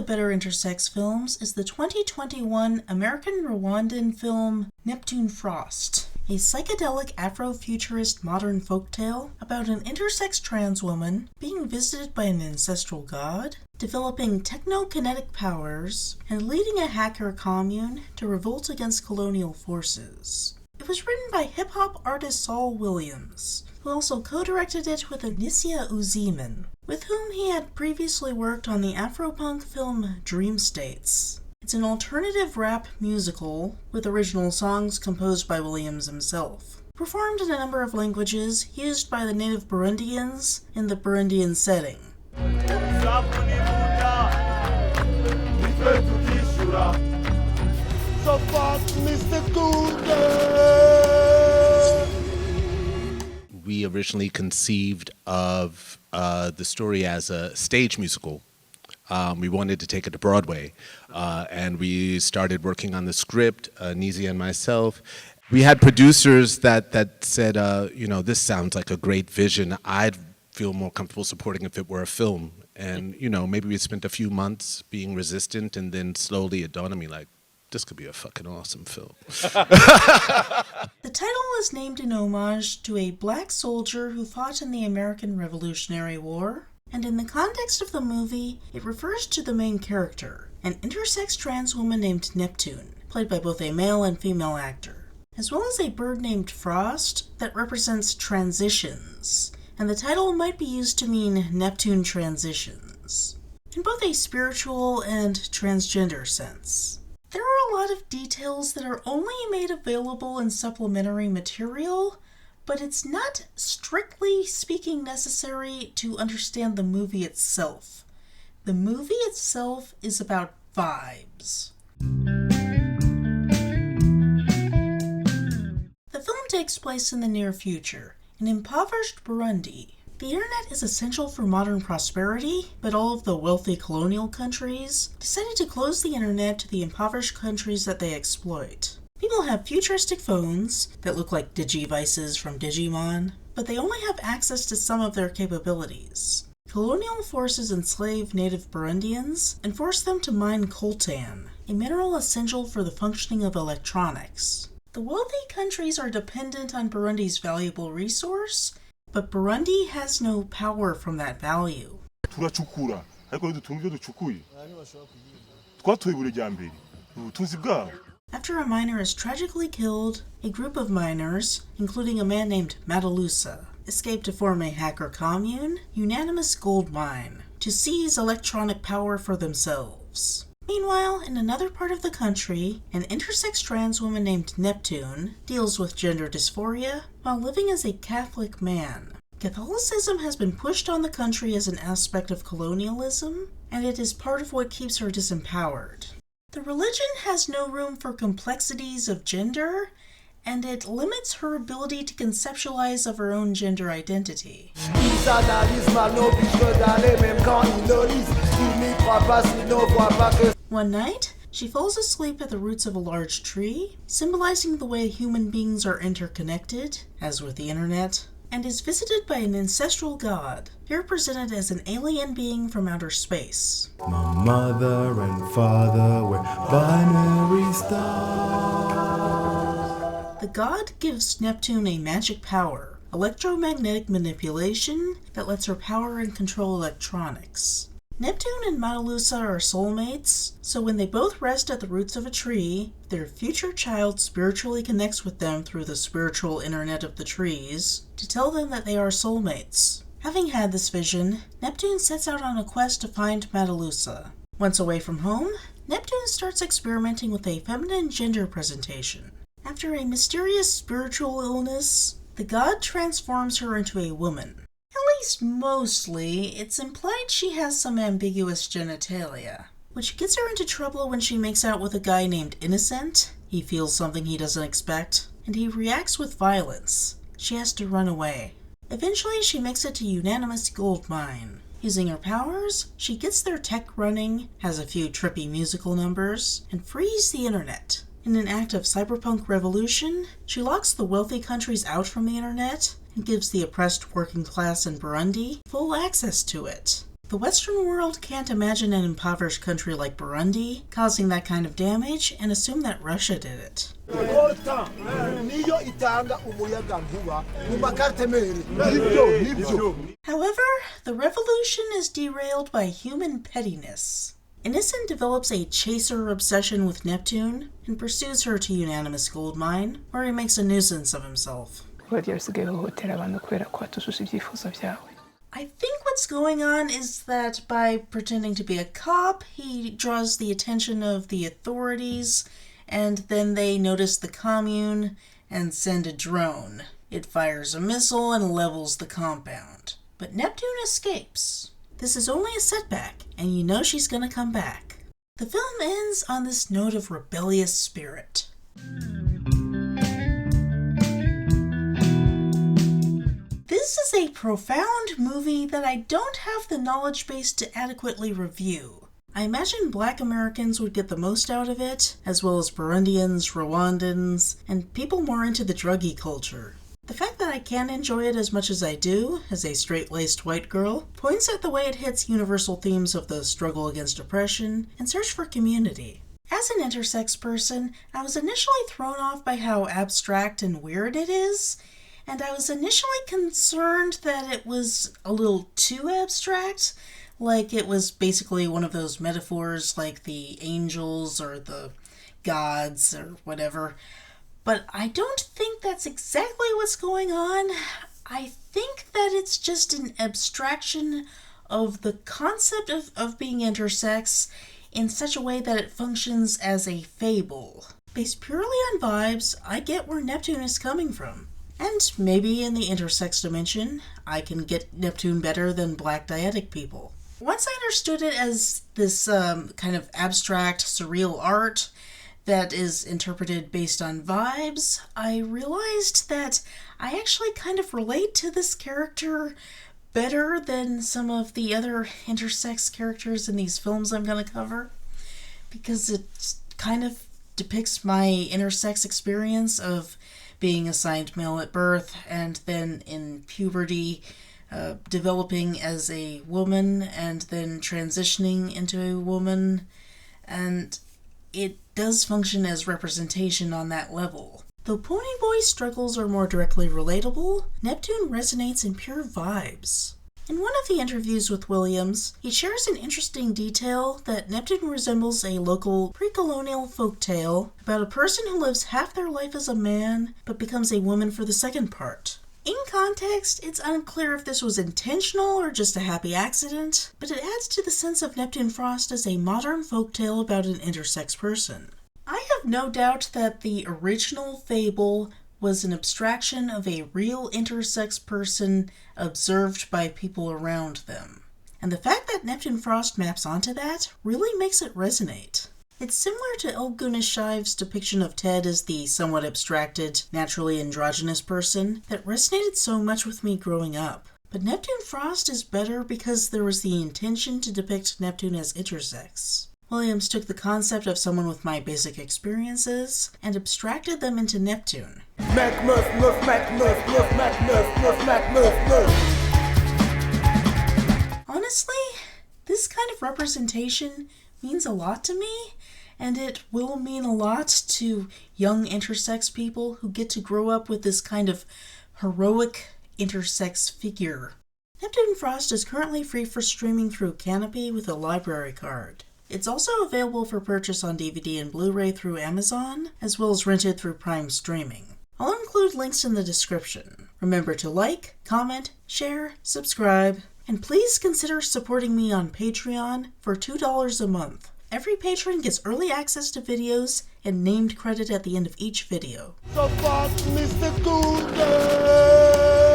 the better intersex films is the 2021 American-Rwandan film Neptune Frost, a psychedelic afrofuturist modern folktale about an intersex trans woman being visited by an ancestral god, developing technokinetic powers, and leading a hacker commune to revolt against colonial forces. It was written by hip-hop artist Saul Williams, who also co-directed it with Anisia Uziman, with whom he had previously worked on the afropunk film Dream States. It's an alternative rap musical with original songs composed by Williams himself, performed in a number of languages used by the native Burundians in the Burundian setting. So fuck Mr. We originally conceived of the story as a stage musical. We wanted to take it to Broadway, and we started working on the script, Nizia and myself. We had producers that said, this sounds like a great vision. I'd feel more comfortable supporting if it were a film. And, maybe we spent a few months being resistant, and then slowly it dawned on me, like, this could be a fucking awesome film. The title was named in homage to a black soldier who fought in the American Revolutionary War, and in the context of the movie, it refers to the main character, an intersex trans woman named Neptune, played by both a male and female actor, as well as a bird named Frost that represents transitions, and the title might be used to mean Neptune transitions, in both a spiritual and transgender sense. There are a lot of details that are only made available in supplementary material, but it's not strictly speaking necessary to understand the movie itself. The movie itself is about vibes. The film takes place in the near future, in impoverished Burundi. The internet is essential for modern prosperity, but all of the wealthy colonial countries decided to close the internet to the impoverished countries that they exploit. People have futuristic phones that look like digivices from Digimon, but they only have access to some of their capabilities. Colonial forces enslave native Burundians and force them to mine coltan, a mineral essential for the functioning of electronics. The wealthy countries are dependent on Burundi's valuable resource, but Burundi has no power from that value. After a miner is tragically killed, a group of miners, including a man named Matalusa, escape to form a hacker commune, Unanimous Gold Mine, to seize electronic power for themselves. Meanwhile, in another part of the country, an intersex trans woman named Neptune deals with gender dysphoria while living as a Catholic man. Catholicism has been pushed on the country as an aspect of colonialism, and it is part of what keeps her disempowered. The religion has no room for complexities of gender, and it limits her ability to conceptualize of her own gender identity. One night, she falls asleep at the roots of a large tree, symbolizing the way human beings are interconnected, as with the internet, and is visited by an ancestral god, here presented as an alien being from outer space. My mother and father were binary stars. The god gives Neptune a magic power, electromagnetic manipulation, that lets her power and control electronics. Neptune and Matalusa are soulmates, so when they both rest at the roots of a tree, their future child spiritually connects with them through the spiritual internet of the trees to tell them that they are soulmates. Having had this vision, Neptune sets out on a quest to find Matalusa. Once away from home, Neptune starts experimenting with a feminine gender presentation. After a mysterious spiritual illness, the god transforms her into a woman. At least mostly, it's implied she has some ambiguous genitalia, which gets her into trouble when she makes out with a guy named Innocent. He feels something he doesn't expect, and he reacts with violence. She has to run away. Eventually, she makes it to Unanimous Gold Mine. Using her powers, she gets their tech running, has a few trippy musical numbers, and frees the internet. In an act of cyberpunk revolution, she locks the wealthy countries out from the internet and gives the oppressed working class in Burundi full access to it. The Western world can't imagine an impoverished country like Burundi causing that kind of damage and assume that Russia did it. However, the revolution is derailed by human pettiness. Innocent develops a chaser obsession with Neptune and pursues her to Unanimous Gold Mine, where he makes a nuisance of himself. I think what's going on is that by pretending to be a cop, he draws the attention of the authorities, and then they notice the commune and send a drone. It fires a missile and levels the compound. But Neptune escapes. This is only a setback, and you know she's gonna come back. The film ends on this note of rebellious spirit. This is a profound movie that I don't have the knowledge base to adequately review. I imagine Black Americans would get the most out of it, as well as Burundians, Rwandans, and people more into the druggy culture. The fact that I can enjoy it as much as I do, as a straight-laced white girl, points at the way it hits universal themes of the struggle against oppression and search for community. As an intersex person, I was initially thrown off by how abstract and weird it is, and I was initially concerned that it was a little too abstract, like it was basically one of those metaphors like the angels or the gods or whatever. But I don't think that's exactly what's going on. I think that it's just an abstraction of the concept of being intersex in such a way that it functions as a fable. Based purely on vibes, I get where Neptune is coming from. And maybe in the intersex dimension, I can get Neptune better than Black Dietic people. Once I understood it as this kind of abstract, surreal art that is interpreted based on vibes, I realized that I actually kind of relate to this character better than some of the other intersex characters in these films I'm going to cover, because it kind of depicts my intersex experience of being assigned male at birth and then in puberty developing as a woman and then transitioning into a woman, and it does function as representation on that level. Though Ponyboy's struggles are more directly relatable, Neptune resonates in pure vibes. In one of the interviews with Williams, he shares an interesting detail that Neptune resembles a local pre-colonial folktale about a person who lives half their life as a man but becomes a woman for the second part. In context, it's unclear if this was intentional or just a happy accident, but it adds to the sense of Neptune Frost as a modern folktale about an intersex person. I have no doubt that the original fable was an abstraction of a real intersex person observed by people around them. And the fact that Neptune Frost maps onto that really makes it resonate. It's similar to Elgunish Shive's depiction of Ted as the somewhat abstracted, naturally androgynous person that resonated so much with me growing up. But Neptune Frost is better because there was the intention to depict Neptune as intersex. Williams took the concept of someone with my basic experiences and abstracted them into Neptune. Honestly, this kind of representation means a lot to me, and it will mean a lot to young intersex people who get to grow up with this kind of heroic intersex figure. Neptune Frost is currently free for streaming through Canopy with a library card. It's also available for purchase on DVD and Blu-ray through Amazon, as well as rented through Prime Streaming. I'll include links in the description. Remember to like, comment, share, subscribe, and please consider supporting me on Patreon for $2 a month. Every patron gets early access to videos and named credit at the end of each video. So fast, Mr. Google!